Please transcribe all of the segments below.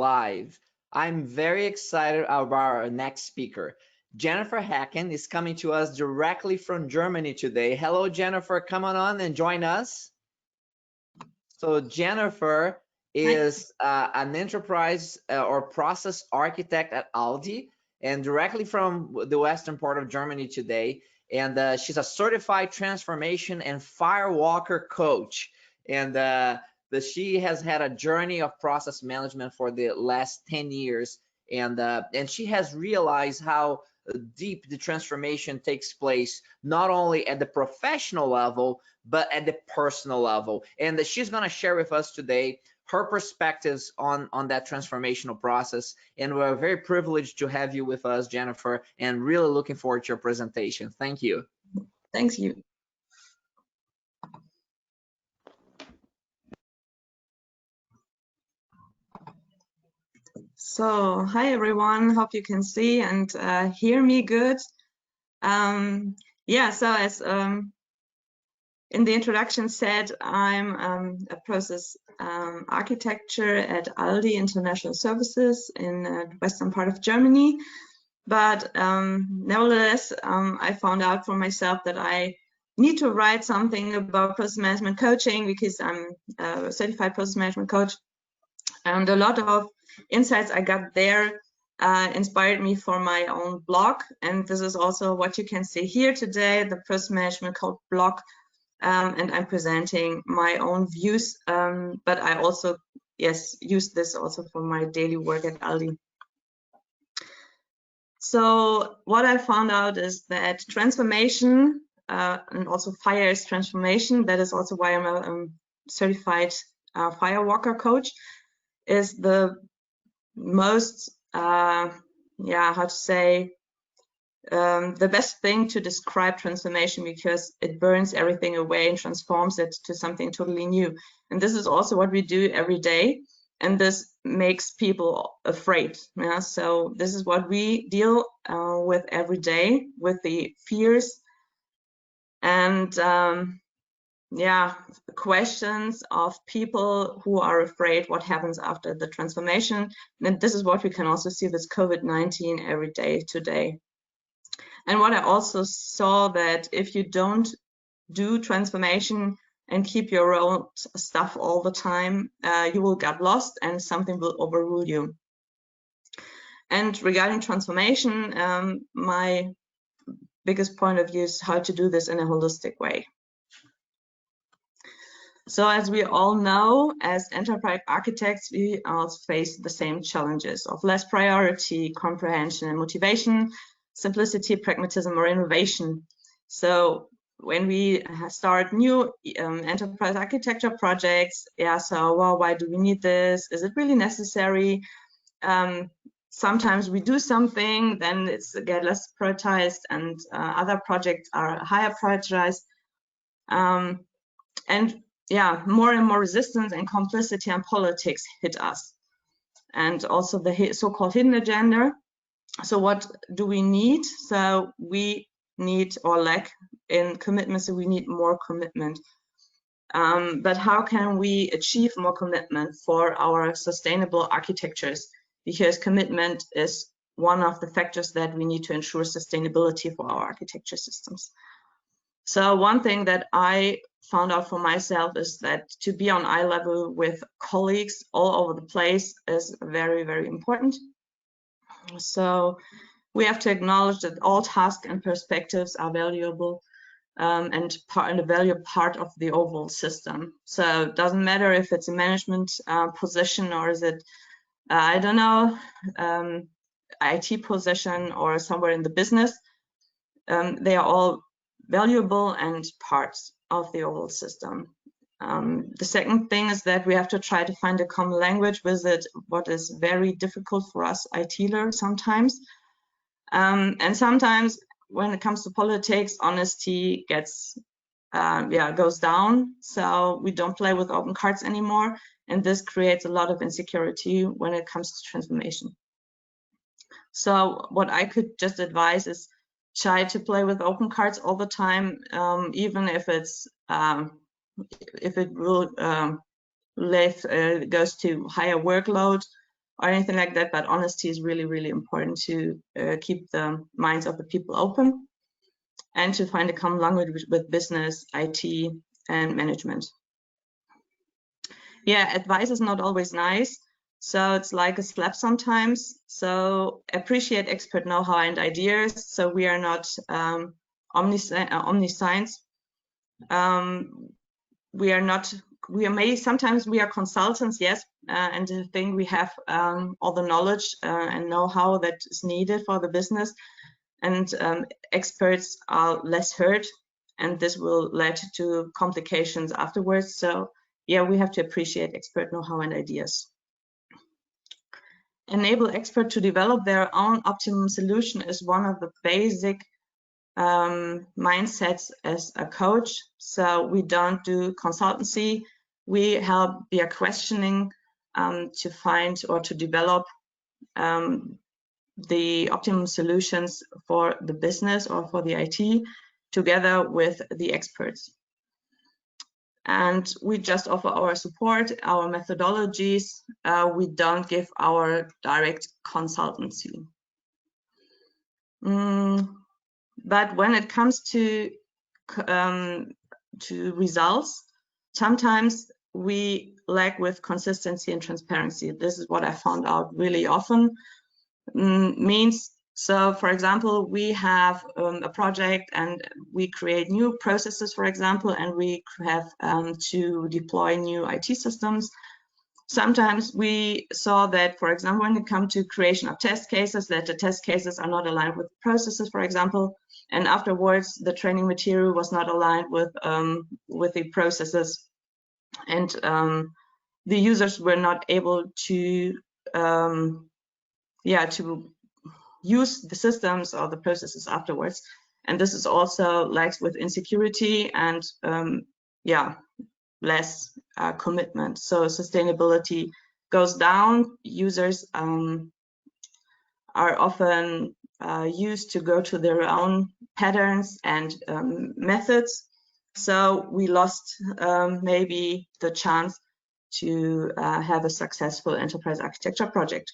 live. I'm very excited about our next speaker. Jennifer Haacken is coming to us directly from Germany today. Hello, Jennifer. Come on and join us. So Jennifer is an enterprise or process architect at Aldi, and directly from the western part of Germany today. And she's a certified transformation and firewalker coach. And she has had a journey of process management for the last 10 years. And she has realized how deep the transformation takes place, not only at the professional level, but at the personal level. And she's going to share with us today her perspectives on that transformational process. And we're very privileged to have you with us, Jennifer, and really looking forward to your presentation. Thank you. Thanks you. So, hi everyone, hope you can see and hear me good. Yeah, so as in the introduction said, I'm a process architecture at Aldi International Services in the western part of Germany. But nevertheless, I found out for myself that I need to write something about process management coaching because I'm a certified process management coach. And a lot of insights I got there inspired me for my own blog. And this is also what you can see here today, the process management code blog. And I'm presenting my own views, but I also, use this also for my daily work at Aldi. So what I found out is that transformation and also fire is transformation. That is also why I'm a certified firewalker coach, is the most, how to say, the best thing to describe transformation, because it burns everything away and transforms it to something totally new. And this is also what we do every day, and this makes people afraid. Yeah? So this is what we deal with every day, with the fears and questions of people who are afraid what happens after the transformation. And this is what we can also see with COVID-19 every day today. And what I also saw, that if you don't do transformation and keep your own stuff all the time, you will get lost and something will overrule you. And regarding transformation, my biggest point of view is how to do this in a holistic way. So as we all know, as enterprise architects, we also face the same challenges of less priority, comprehension and motivation, simplicity, pragmatism, or innovation. So when we start new enterprise architecture projects, so well, why do we need this? Is it really necessary? Sometimes we do something, then it's get less prioritized, and other projects are higher prioritized. And more and more resistance and complicity and politics hit us, and also the so-called hidden agenda. So what do we need? So we need, or lack in commitment, so we need more commitment. But how can we achieve more commitment for our sustainable architectures? Because commitment is one of the factors that we need to ensure sustainability for our architecture systems. So one thing that I found out for myself is that to be on eye level with colleagues all over the place is very, very important. So we have to acknowledge that all tasks and perspectives are valuable and a valuable part of the overall system. So it doesn't matter if it's a management position, or is it, I don't know, IT position or somewhere in the business. They are all valuable and parts of the overall system. The second thing is that we have to try to find a common language with it, what is very difficult for us ITlers sometimes. And sometimes when it comes to politics, honesty gets, goes down. So we don't play with open cards anymore. And this creates a lot of insecurity when it comes to transformation. So what I could just advise is try to play with open cards all the time, even if it's if it will goes to higher workload, or anything like that, but honesty is really, really important to keep the minds of the people open and to find a common language with business, IT, and management. Yeah, advice is not always nice, so it's like a slap sometimes. So appreciate expert know-how and ideas. So we are not omniscience. We are not. Sometimes we are consultants, yes, and I think we have all the knowledge and know-how that is needed for the business, and experts are less heard, and this will lead to complications afterwards. So yeah, we have to appreciate expert know-how and ideas. Enable expert to develop their own optimum solution is one of the basic mindsets as a coach. So we don't do consultancy. We help via questioning to find or to develop the optimum solutions for the business or for the IT together with the experts. And we just offer our support, our methodologies. We don't give our direct consultancy. But when it comes to results, sometimes we lack with consistency and transparency. This is what I found out really often. Means, so for example, we have a project and we create new processes, for example, and we have to deploy new IT systems. Sometimes we saw that, for example, when it comes to creation of test cases, that the test cases are not aligned with processes, for example, and afterwards the training material was not aligned with the processes, and the users were not able to to use the systems or the processes afterwards. And this is also lacks with insecurity and less commitment. So sustainability goes down. Users are often used to go to their own patterns and methods. So we lost maybe the chance to have a successful enterprise architecture project.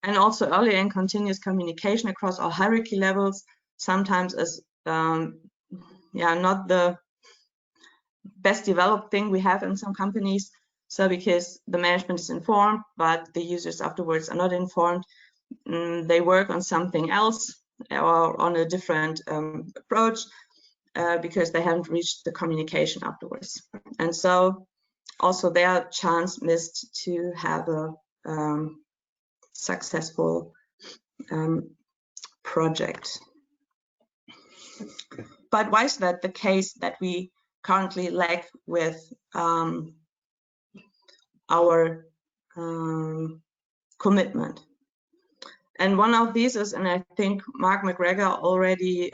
And also early and continuous communication across all hierarchy levels sometimes is not the best developed thing we have in some companies. So because the management is informed, but the users afterwards are not informed, they work on something else or on a different approach because they haven't reached the communication afterwards. And so also their chance missed to have a successful project. But why is that the case that we currently lack with our commitment? And one of these is, and I think Mark McGregor already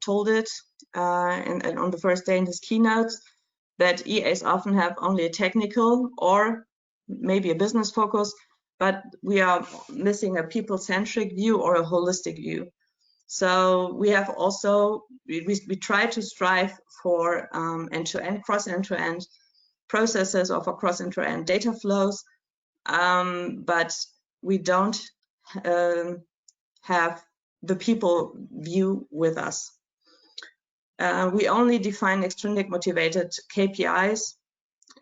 told it and on the first day in his keynotes, that EAs often have only a technical or maybe a business focus, but we are missing a people-centric view or a holistic view. So we have also, we try to strive for end-to-end, cross-end-to-end processes or for cross-end-to-end data flows, but we don't have the people view with us. We only define extrinsic motivated KPIs,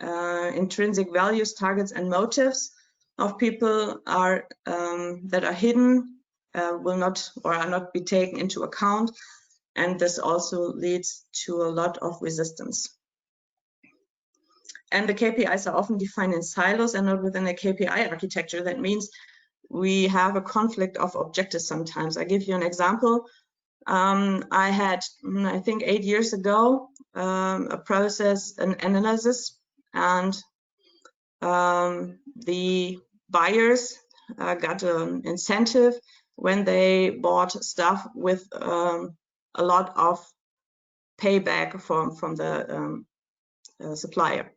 intrinsic values, targets, and motives of people are that are hidden, will not or are not be taken into account, and this also leads to a lot of resistance. And the KPIs are often defined in silos and not within a KPI architecture. That means we have a conflict of objectives sometimes. I give you an example. I had, I think 8 years ago, a process, an analysis, and the buyers got an incentive when they bought stuff with a lot of payback from the supplier.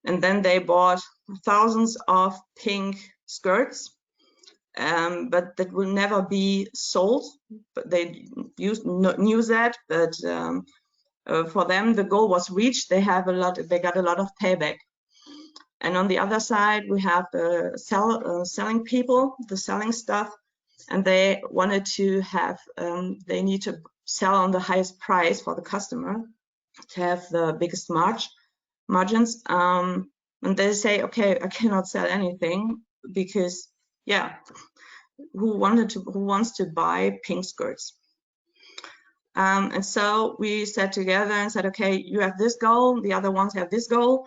And then they bought thousands of pink skirts, but that will never be sold. But they knew that. But for them, the goal was reached. They got a lot of payback. And on the other side, we have the selling people, the selling stuff, and they wanted to have, they need to sell on the highest price for the customer to have the biggest margins. And they say, okay, I cannot sell anything because, yeah, who wants to buy pink skirts? And so we sat together and said, okay, you have this goal, the other ones have this goal.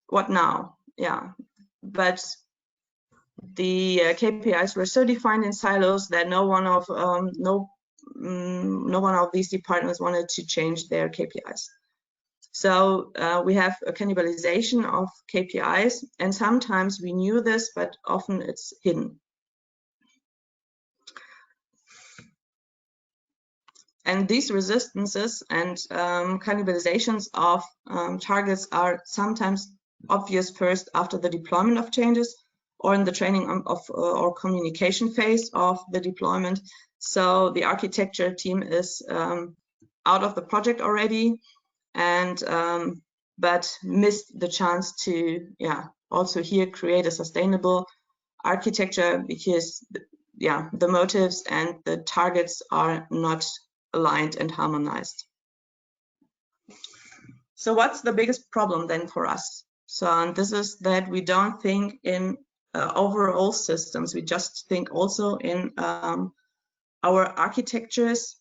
What now? Yeah, but the KPIs were so defined in silos that no one of these departments wanted to change their KPIs. So we have a cannibalization of KPIs, and sometimes we knew this, but often it's hidden. And these resistances and cannibalizations of targets are sometimes obvious first after the deployment of changes or in the training of or communication phase of the deployment. So the architecture team is out of the project already, and but missed the chance to also here create a sustainable architecture because the motives and the targets are not aligned and harmonized. So what's the biggest problem then for us? So this is that we don't think in overall systems. We just think also in our architectures,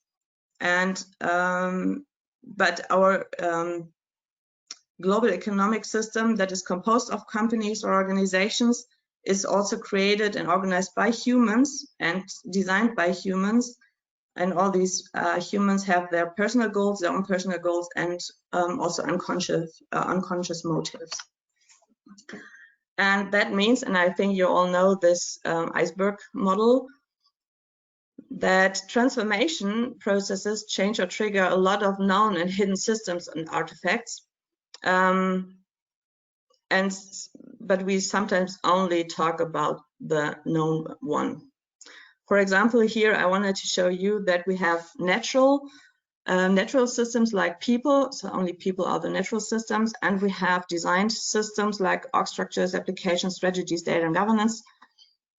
and but our global economic system that is composed of companies or organizations is also created and organized by humans and designed by humans. And all these humans have their personal goals, their own personal goals, and also unconscious motives. And that means, and I think you all know this iceberg model, that transformation processes change or trigger a lot of known and hidden systems and artifacts. But we sometimes only talk about the known one. For example, here I wanted to show you that we have natural systems like people, so only people are the natural systems, and we have designed systems like org structures, applications, strategies, data, and governance.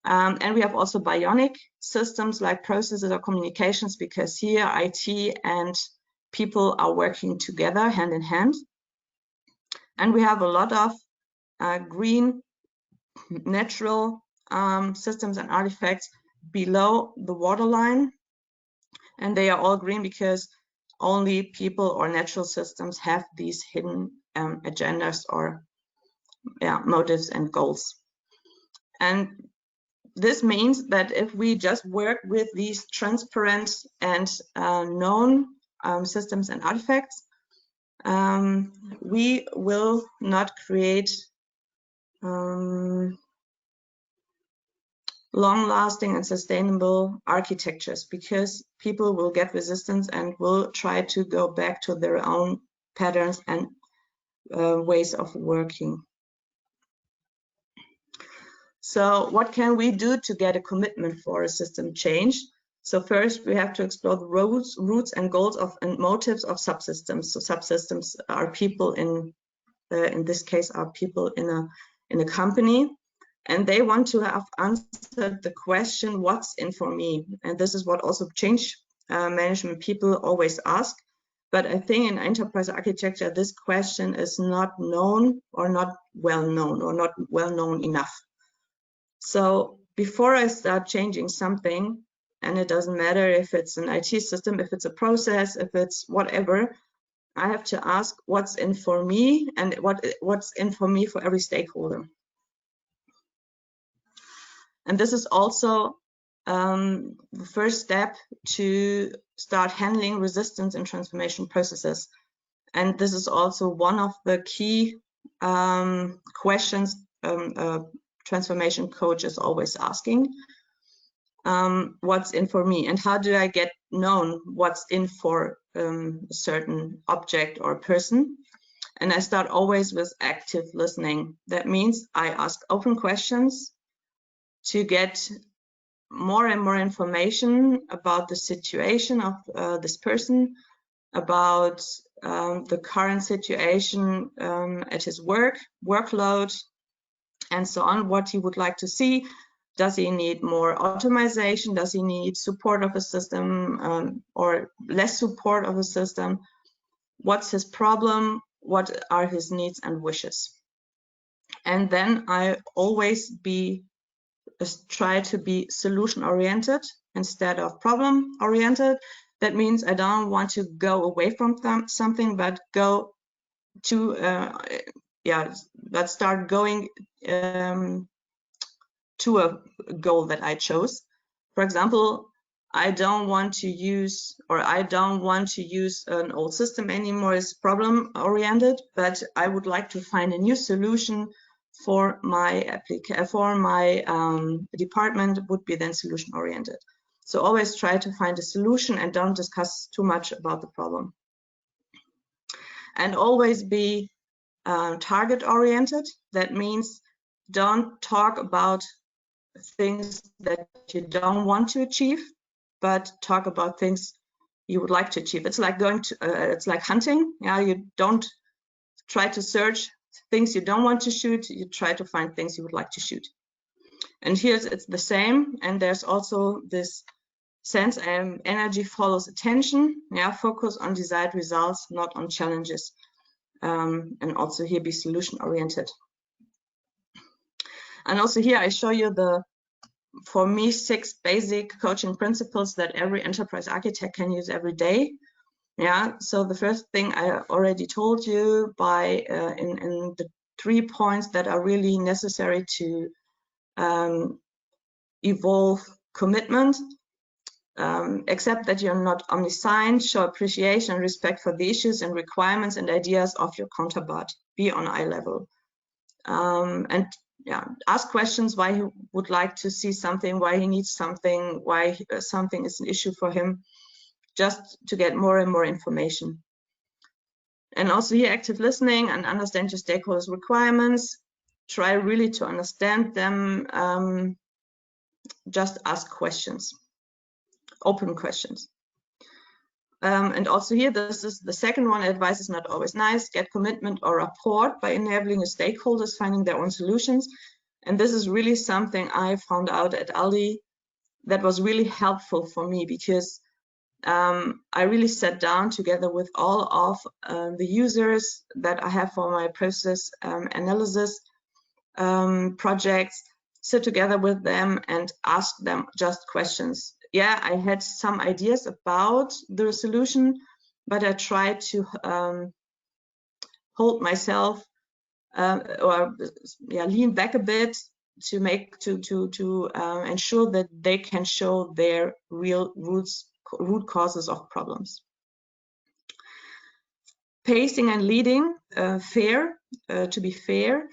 And we have also bionic systems like processes or communications, because here IT and people are working together hand in hand. And we have a lot of green natural systems and artifacts below the waterline, and they are all green because only people or natural systems have these hidden agendas or motives and goals. And this means that if we just work with these transparent and known systems and artifacts, we will not create long-lasting and sustainable architectures, because people will get resistance and will try to go back to their own patterns and ways of working. So what can we do to get a commitment for a system change? So first we have to explore the roots and goals of and motives of subsystems. So subsystems are people in this case are people in a company. And they want to have answered the question, what's in for me? And this is what also change management people always ask. But I think in enterprise architecture, this question is not known or not well known or not well known enough. So before I start changing something, and it doesn't matter if it's an IT system, if it's a process, if it's whatever, I have to ask what's in for me and what's in for me for every stakeholder. And this is also the first step to start handling resistance and transformation processes. And this is also one of the key questions transformation coach is always asking. What's in for me, and how do I get known what's in for a certain object or person? And I start always with active listening. That means I ask open questions to get more and more information about the situation of this person, about the current situation at his workload, and so on, what he would like to see. Does he need more automation? Does he need support of a system or less support of a system? What's his problem? What are his needs and wishes? And then I always try to be solution oriented instead of problem oriented. That means I don't want to go away from something, but go to let's start going to a goal that I chose. For example, I don't want to use an old system anymore. It's problem oriented, but I would like to find a new solution for my department. Would be then solution oriented. So always try to find a solution and don't discuss too much about the problem. And always be target oriented. That means don't talk about things that you don't want to achieve, but talk about things you would like to achieve. It's like going to it's like hunting. Yeah, you don't try to search things you don't want to shoot, you try to find things you would like to shoot. And here it's the same, and there's also this sense energy follows attention. Yeah, focus on desired results, not on challenges. And also here be solution oriented. And also here I show you for me 6 basic coaching principles that every enterprise architect can use every day. Yeah, so the first thing I already told you in the 3 points that are really necessary to evolve commitment. Accept that you're not omniscient, show appreciation and respect for the issues and requirements and ideas of your counterpart. Be on eye level. And yeah, ask questions why he would like to see something, why he needs something, why something is an issue for him, just to get more and more information. And also here, active listening and understand your stakeholders' requirements. Try really to understand them. Just ask questions, open questions. And also here, this is the second one, advice is not always nice. Get commitment or rapport by enabling your stakeholders finding their own solutions. And this is really something I found out at Aldi that was really helpful for me, because I really sat down together with all of the users that I have for my process analysis projects, sit together with them and ask them just questions. Yeah, I had some ideas about the solution, but I tried to hold myself lean back a bit to ensure that they can show their real root causes of problems. Pacing and leading, to be fair.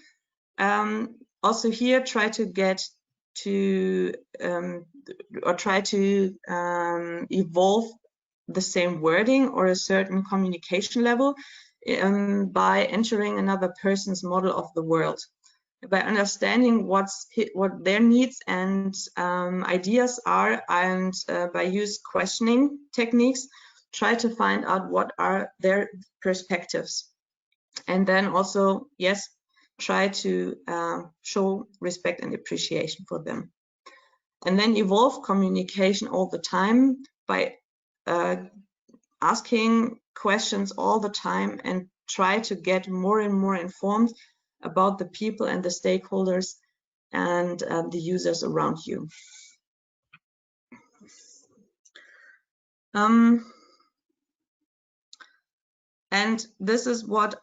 Also here, try to get to evolve the same wording or a certain communication level by entering another person's model of the world, by understanding what their needs and ideas are, and by use questioning techniques, try to find out what are their perspectives, and then also, yes, try to show respect and appreciation for them. And then evolve communication all the time by asking questions all the time and try to get more and more informed about the people and the stakeholders and the users around you. And this is what,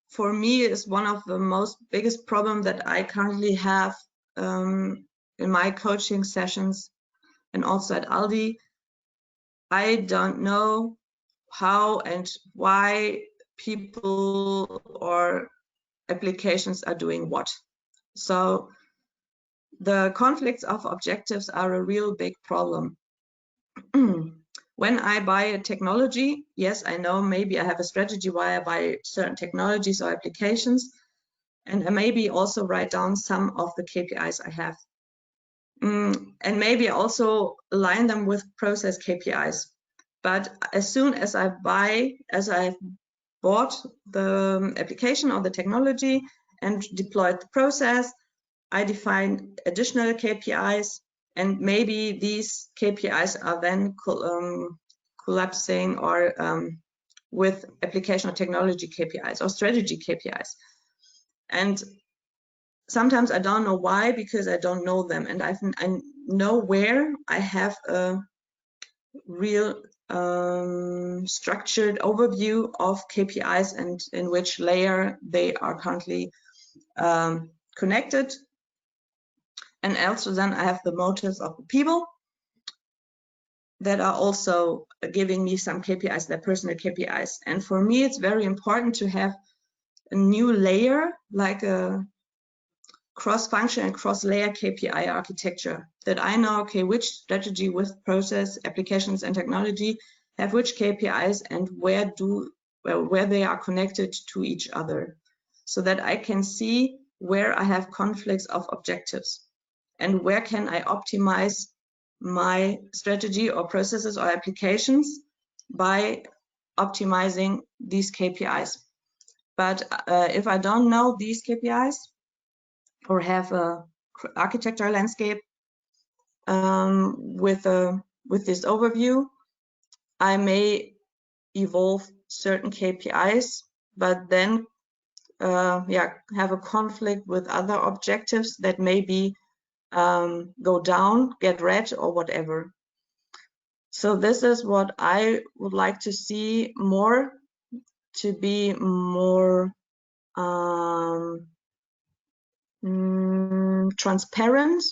for me, is one of the most biggest problems that I currently have in my coaching sessions and also at Aldi. I don't know how and why people or applications are doing what. So the conflicts of objectives are a real big problem. When I buy a technology, yes, I know maybe I have a strategy why I buy certain technologies or applications, and I maybe also write down some of the KPIs I have. And maybe also align them with process KPIs. But as soon as I've bought the application or the technology and deployed the process, I define additional KPIs, and maybe these KPIs are then collapsing or with application or technology KPIs or strategy KPIs. And sometimes I don't know why, because I don't know them, and I know where I have a real structured overview of KPIs and in which layer they are currently connected. And also then I have the motives of the people that are also giving me some KPIs, their personal KPIs. And for me, it's very important to have a new layer, like a cross-function and cross-layer KPI architecture, that I know, okay, which strategy with process, applications, and technology have which KPIs and where they are connected to each other, so that I can see where I have conflicts of objectives and where can I optimize my strategy or processes or applications by optimizing these KPIs. But if I don't know these KPIs or have a architecture landscape with this overview, I may evolve certain KPIs, but then have a conflict with other objectives that maybe go down, get red, or whatever. So this is what I would like to see more, to be more transparent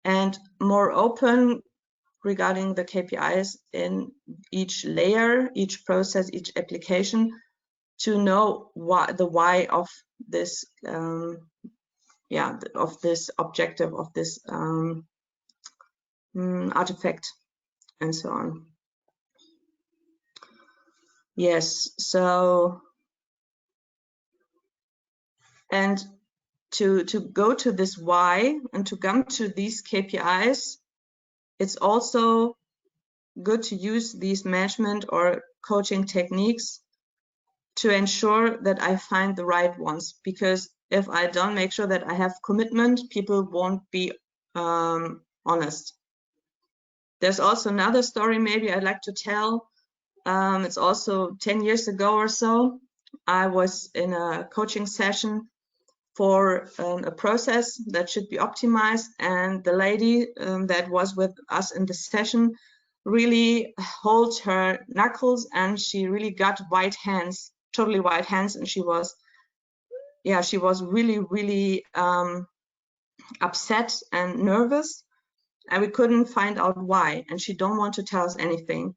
and more open regarding the KPIs in each layer, each process, each application, to know the why of this of this objective, of this artifact, and so on. Yes, so, and to go to this why and to come to these KPIs, it's also good to use these management or coaching techniques to ensure that I find the right ones, because if I don't make sure that I have commitment, people won't be honest. There's also another story maybe I'd like to tell. It's also 10 years ago or so. I was in a coaching session for a process that should be optimized, and the lady that was with us in the session really held her knuckles, and she really got white hands, totally white hands, and she was really upset and nervous, and we couldn't find out why, and she don't want to tell us anything.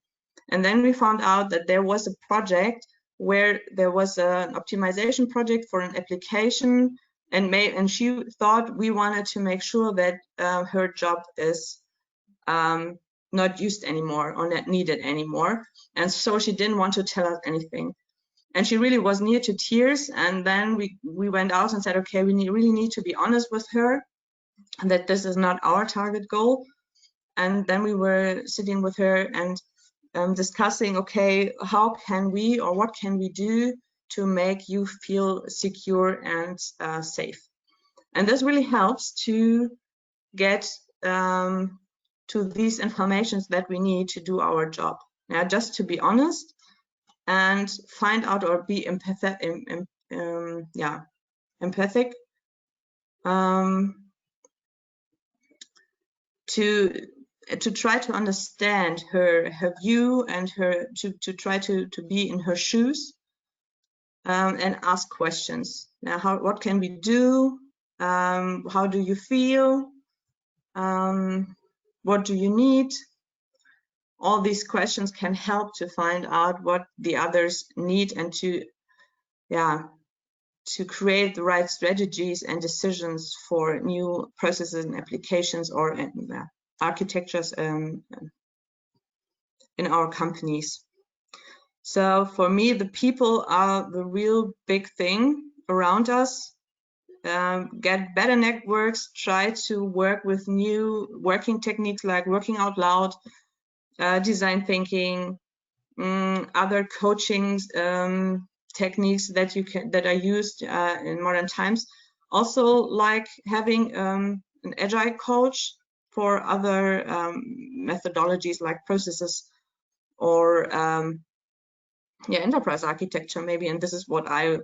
And then we found out that there was a project where there was an optimization project for an application, and she thought we wanted to make sure that her job is not used anymore or not needed anymore, and so she didn't want to tell us anything. And she really was near to tears, and then we went out and said, okay, we really need to be honest with her, and that this is not our target goal. And then we were sitting with her and discussing, okay, how can we, or what can we do to make you feel secure and safe? And this really helps to get to these informations that we need to do our job. Now, just to be honest and find out or be empathic, to try to understand her view and to try to be in her shoes, and ask questions. Now, what can we do? How do you feel? What do you need? All these questions can help to find out what the others need, and to create the right strategies and decisions for new processes and applications or architectures in our companies. So for me, the people are the real big thing around us. Get better networks, try to work with new working techniques like working out loud, design thinking, other coaching techniques that are used in modern times. Also, like having an agile coach for other methodologies like processes or yeah, enterprise architecture maybe. And this is what I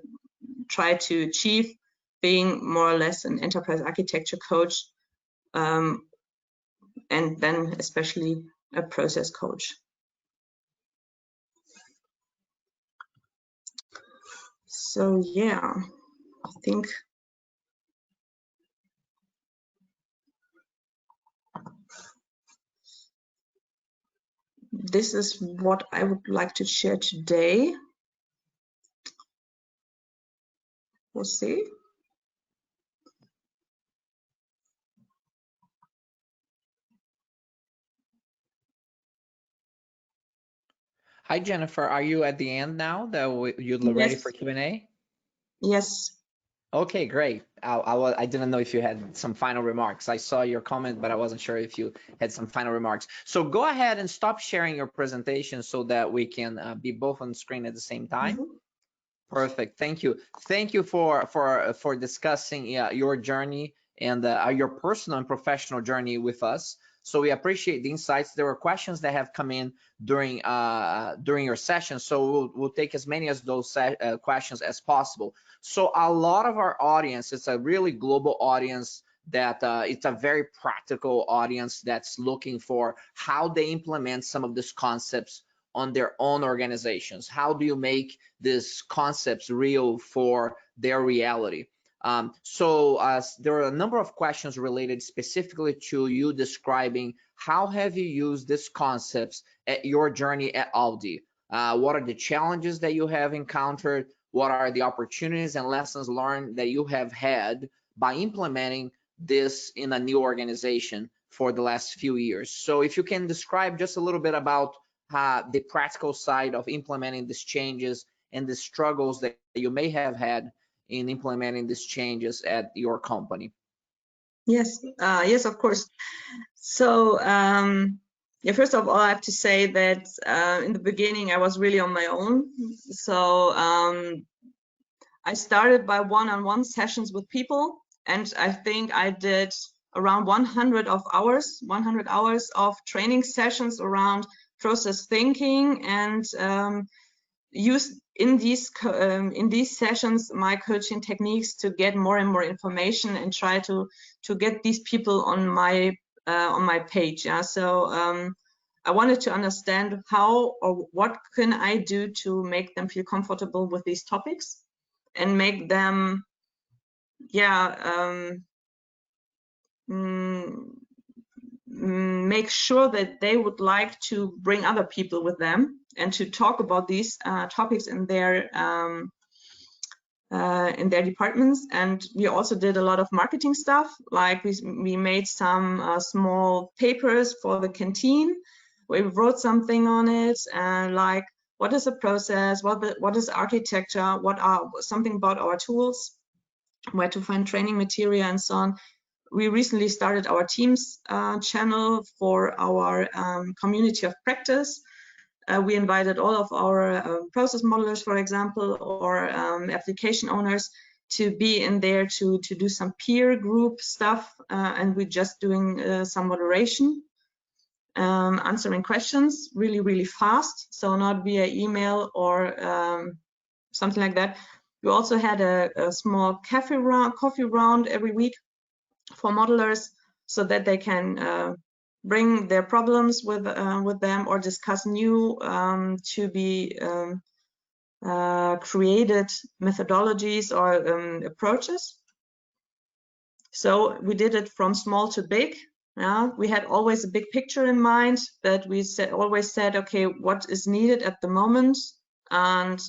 try to achieve, being more or less an enterprise architecture coach, and then especially a process coach. So yeah, I think this is what I would like to share today. We'll see. Hi, Jennifer. Are you at the end now that you're ready for Q&A? Yes. Okay, great. I didn't know if you had some final remarks. I saw your comment, but I wasn't sure if you had some final remarks. So go ahead and stop sharing your presentation so that we can be both on the screen at the same time. Mm-hmm. Perfect. Thank you. Thank you for discussing your journey and your personal and professional journey with us. So we appreciate the insights. There were questions that have come in during your session, so we'll take as many of those questions as possible. So a lot of our audience, it's a really global audience that it's a very practical audience that's looking for how they implement some of these concepts on their own organizations. How do you make these concepts real for their reality? So there are a number of questions related specifically to you describing how have you used these concepts at your journey at Aldi? What are the challenges that you have encountered? What are the opportunities and lessons learned that you have had by implementing this in a new organization for the last few years? So if you can describe just a little bit about the practical side of implementing these changes and the struggles that you may have had in implementing these changes at your company. Yes, yes, of course. So yeah, first of all, I have to say that in the beginning I was really on my own. So I started by one-on-one sessions with people, and I think I did around 100 hours of training sessions around process thinking, and use in these sessions my coaching techniques to get more and more information and try to get these people on my page. Yeah, so I wanted to understand how or what can I do to make them feel comfortable with these topics and make them, yeah, make sure that they would like to bring other people with them and to talk about these topics in their departments. And we also did a lot of marketing stuff, like we made some small papers for the canteen. We wrote something on it, and like what is a process, what is architecture, what are something about our tools, where to find training material, and so on. We recently started our Teams channel for our community of practice. We invited all of our process modelers, for example, or application owners to be in there to do some peer group stuff, and we're just doing some moderation, answering questions really fast, so not via email or something like that. We also had a small coffee round every week for modelers, so that they can bring their problems with them or discuss new to be created methodologies or approaches. So we did it from small to big. Yeah, we had always a big picture in mind, that we always said, okay, what is needed at the moment, and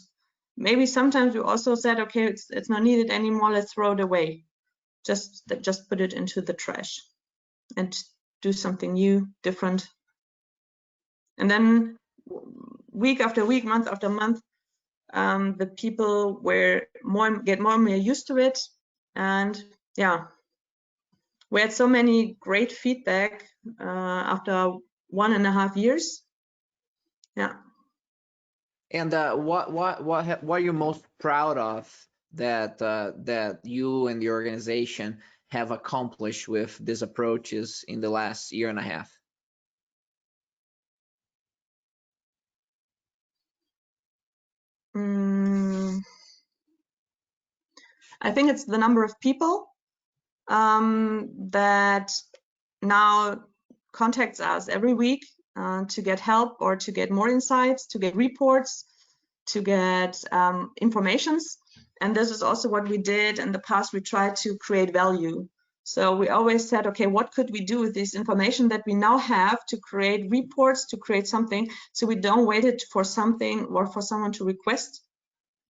maybe sometimes we also said, okay, it's not needed anymore, let's throw it away. Just put it into the trash and do something new, different. And then week after week, month after month, the people get more and more used to it. And yeah, we had so many great feedback after 1.5 years. Yeah. And what are you most proud of that that you and the organization have accomplished with these approaches in the last year and a half? I think it's the number of people that now contacts us every week to get help or to get more insights, to get reports, to get informations. And this is also what we did in the past. We tried to create value. So we always said, okay, what could we do with this information that we now have to create reports, to create something, so we don't wait it for something or for someone to request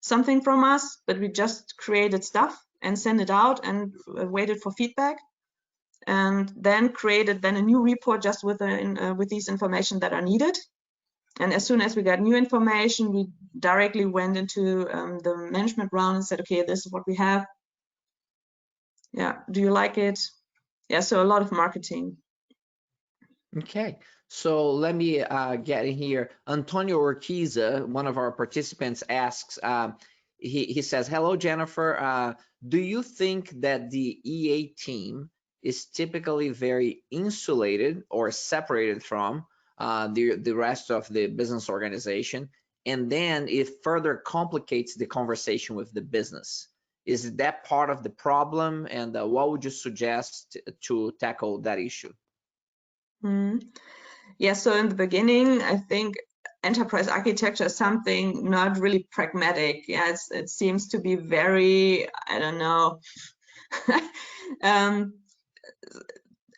something from us, but we just created stuff and sent it out and waited for feedback, and then created then a new report just with these information that are needed. And as soon as we got new information, we directly went into the management round and said, okay, this is what we have. Yeah, do you like it? Yeah, so a lot of marketing. Okay, so let me get in here. Antonio Urquiza, one of our participants, asks, he says, hello, Jennifer. Do you think that the EA team is typically very insulated or separated from the rest of the business organization? And then it further complicates the conversation with the business. Is that part of the problem? And what would you suggest to tackle that issue? Yeah, so in the beginning, I think enterprise architecture is something not really pragmatic. Yeah, it seems to be very, I don't know.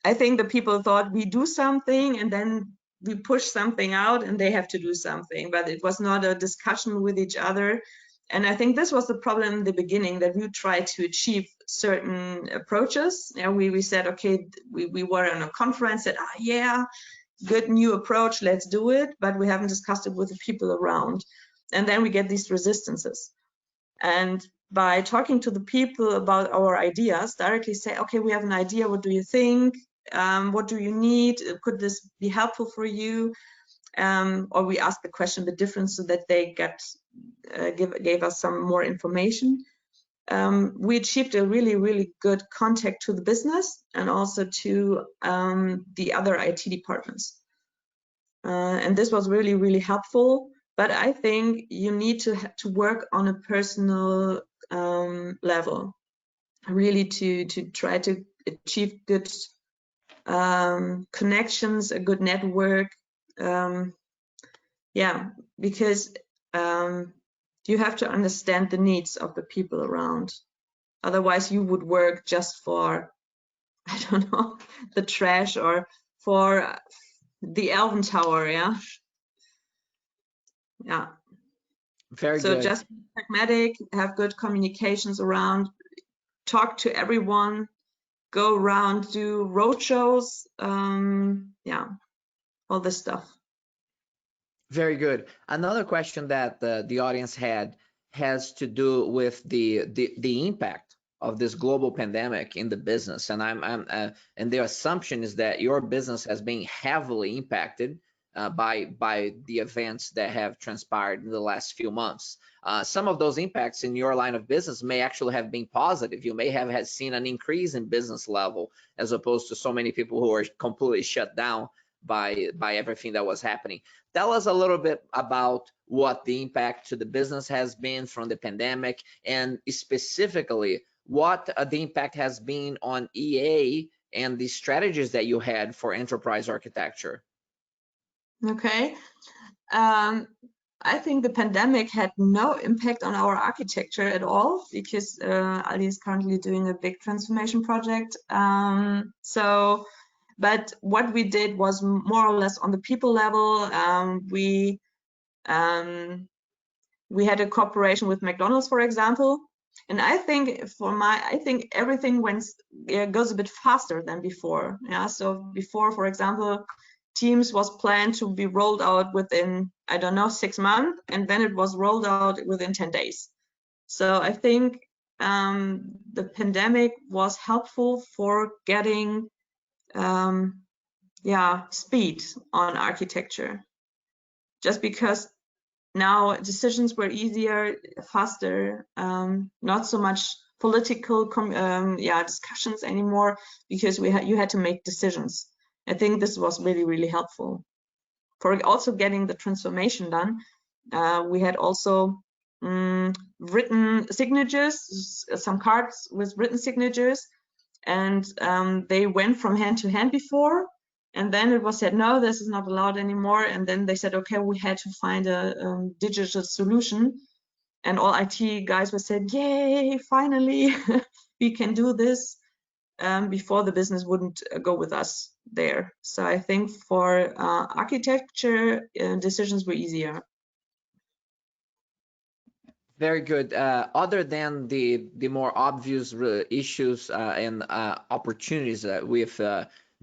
I think the people thought we do something and then we push something out and they have to do something, but it was not a discussion with each other. And I think this was the problem in the beginning, that we tried to achieve certain approaches. And we said, okay, we were on a conference, said, yeah, good new approach, let's do it, but we haven't discussed it with the people around. And then we get these resistances. And by talking to the people about our ideas, directly say, okay, we have an idea, what do you think? What do you need? Could this be helpful for you? Or we ask the question a bit different so that they gave us some more information. We achieved a really, really good contact to the business and also to the other IT departments. And this was really, really helpful. But I think you need to work on a personal level, really to try to achieve good connections, a good network. Yeah, because you have to understand the needs of the people around. Otherwise, you would work just for, I don't know, the trash or for the Elven Tower, yeah? Yeah. Very so good. Just be pragmatic, have good communications around, talk to everyone, go around, do roadshows, yeah, all this stuff. Very good. Another question that the audience had has to do with the impact of this global pandemic in the business, and and the assumption is that your business has been heavily impacted by the events that have transpired in the last few months. Some of those impacts in your line of business may actually have been positive. You may have seen an increase in business level, as opposed to so many people who are completely shut down by everything that was happening. Tell us a little bit about what the impact to the business has been from the pandemic, and specifically what the impact has been on EA and the strategies that you had for enterprise architecture. Okay. I think the pandemic had no impact on our architecture at all, because Ali is currently doing a big transformation project. But what we did was more or less on the people level. We had a cooperation with McDonald's, for example, and I think everything goes a bit faster than before. Yeah, so before, for example, Teams was planned to be rolled out within, I don't know, 6 months, and then it was rolled out within 10 days. So I think the pandemic was helpful for getting speed on architecture, just because Now decisions were easier, faster, not so much political discussions anymore, because you had to make decisions. I think this was really helpful for also getting the transformation done. We had also written signatures, some cards with written signatures, and they went from hand to hand before, and then it was said, no, this is not allowed anymore, and then they said, okay, we had to find a digital solution, and all IT guys were said, yay, finally we can do this, before the business wouldn't go with us there. So I think for architecture, decisions were easier. Very good. Other than the more obvious issues and opportunities with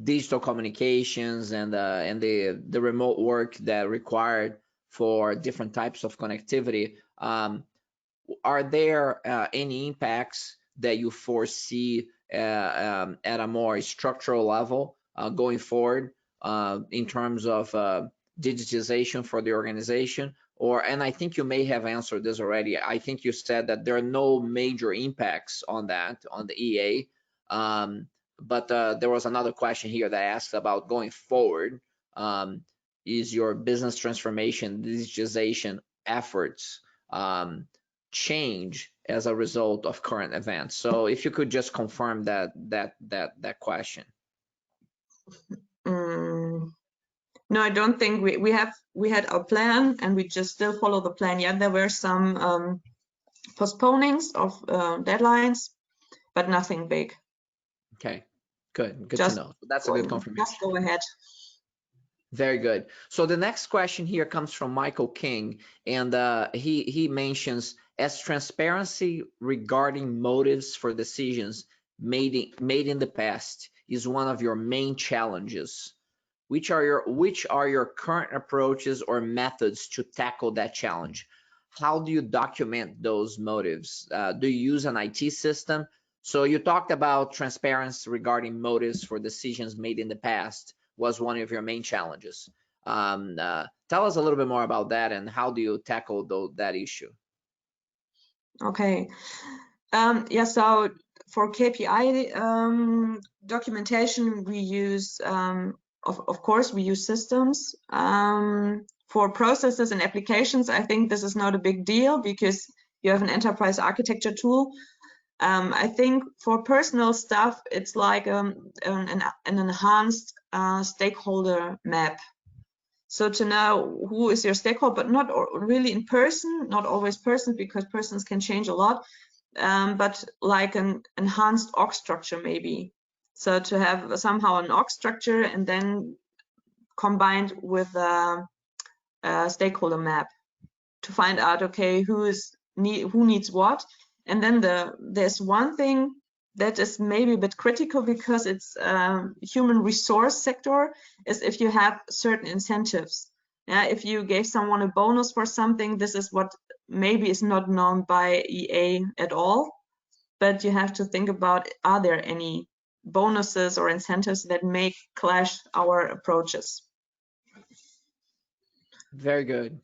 digital communications and the remote work that required for different types of connectivity, are there any impacts that you foresee at a more structural level going forward in terms of digitization for the organization? And I think you may have answered this already. I think you said that there are no major impacts on that, on the EA. But there was another question here that asked about going forward. Is your business transformation, digitization efforts change as a result of current events? So if you could just confirm that question. No, I don't think we had our plan, and we just still follow the plan. Yeah, there were some postponings of deadlines, but nothing big. Okay, good to know. That's a good confirmation. Just go ahead. Very good. So the next question here comes from Michael King, and he mentions, as transparency regarding motives for decisions made in the past is one of your main challenges, which are your current approaches or methods to tackle that challenge? How do you document those motives? Do you use an IT system? So you talked about transparency regarding motives for decisions made in the past was one of your main challenges. Tell us a little bit more about that, and how do you tackle that issue? Okay. Yeah, so for KPI documentation, we use, of course, we use systems. For processes and applications, I think this is not a big deal because you have an enterprise architecture tool. I think for personal stuff, it's like an enhanced stakeholder map. So to know who is your stakeholder, but not really in person, not always person, because persons can change a lot, but like an enhanced org structure maybe. So to have somehow an org structure and then combined with a stakeholder map to find out, okay, who needs what. And then there's one thing that is maybe a bit critical because it's human resource sector, is if you have certain incentives. Yeah, if you gave someone a bonus for something, this is what maybe is not known by EA at all, but you have to think about, are there any bonuses or incentives that may clash our approaches? Very good.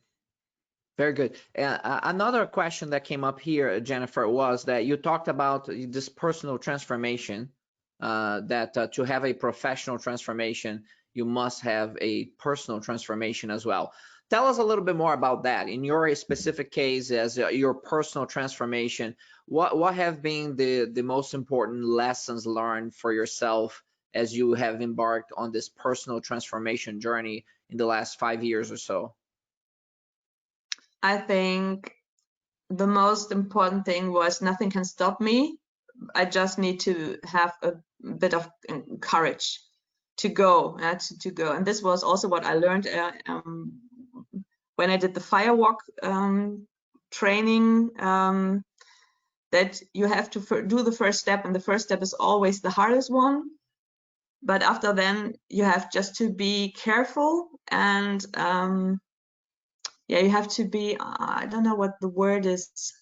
Very good. Another question that came up here, Jennifer, was that you talked about this personal transformation, that to have a professional transformation, you must have a personal transformation as well. Tell us a little bit more about that. In your specific case, as your personal transformation, what have been the most important lessons learned for yourself as you have embarked on this personal transformation journey in the last 5 years or so? I think the most important thing was nothing can stop me. I just need to have a bit of courage to go, to go. And this was also what I learned when I did the firewalk training, that you have to do the first step, and the first step is always the hardest one. But after then, you have just to be careful, and yeah, you have to be, I don't know what the word is.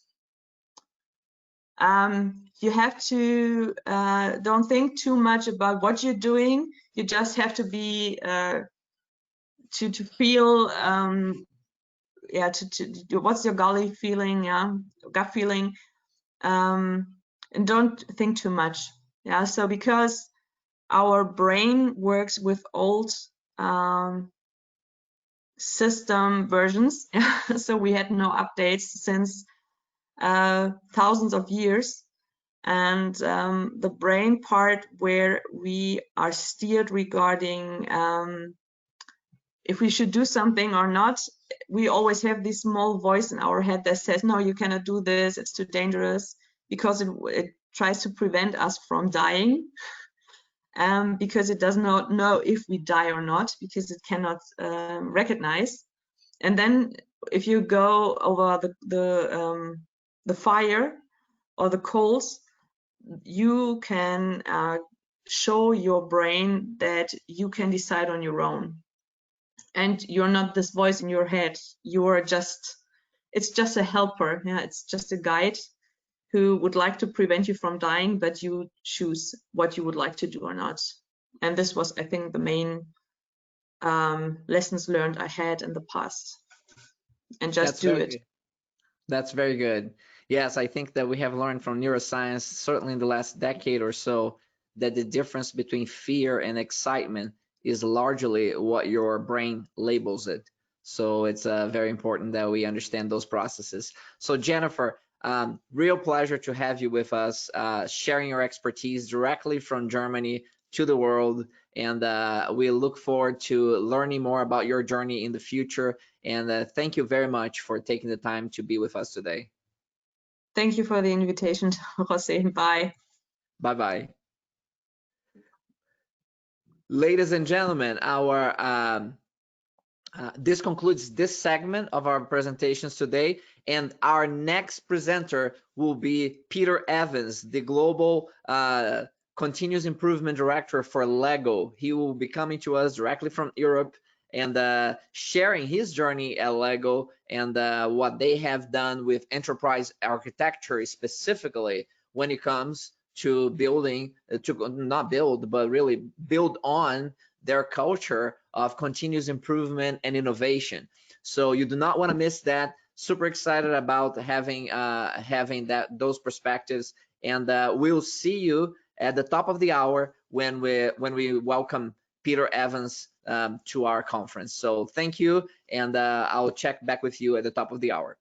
You have to don't think too much about what you're doing. You just have to be to feel yeah, what's your gut feeling, and don't think too much. Yeah, so because our brain works with old system versions, so we had no updates since thousands of years, and the brain part where we are steered regarding if we should do something or not, we always have this small voice in our head that says, no, you cannot do this, it's too dangerous, because it tries to prevent us from dying, because it does not know if we die or not, because it cannot recognize. And then if you go over the fire or the coals, you can show your brain that you can decide on your own. And you're not this voice in your head. You're just, it's just a helper. Yeah, it's just a guide who would like to prevent you from dying, but you choose what you would like to do or not. And this was, I think, the main lessons learned I had in the past. And just do it. That's very good. Yes, I think that we have learned from neuroscience, certainly in the last decade or so, that the difference between fear and excitement is largely what your brain labels it. So it's very important that we understand those processes. So Jennifer, real pleasure to have you with us, sharing your expertise directly from Germany to the world. And we look forward to learning more about your journey in the future. And thank you very much for taking the time to be with us today. Thank you for the invitation, Jose. Bye. Bye-bye. Ladies and gentlemen, this concludes this segment of our presentations today, and our next presenter will be Peter Evans, the Global Continuous Improvement Director for Lego. He will be coming to us directly from Europe and sharing his journey at Lego and what they have done with enterprise architecture, specifically when it comes to building, to not build, but really build on their culture of continuous improvement and innovation. So you do not want to miss that. Super excited about having those perspectives, and we'll see you at the top of the hour when we welcome Peter Evans to our conference. So thank you, and I'll check back with you at the top of the hour.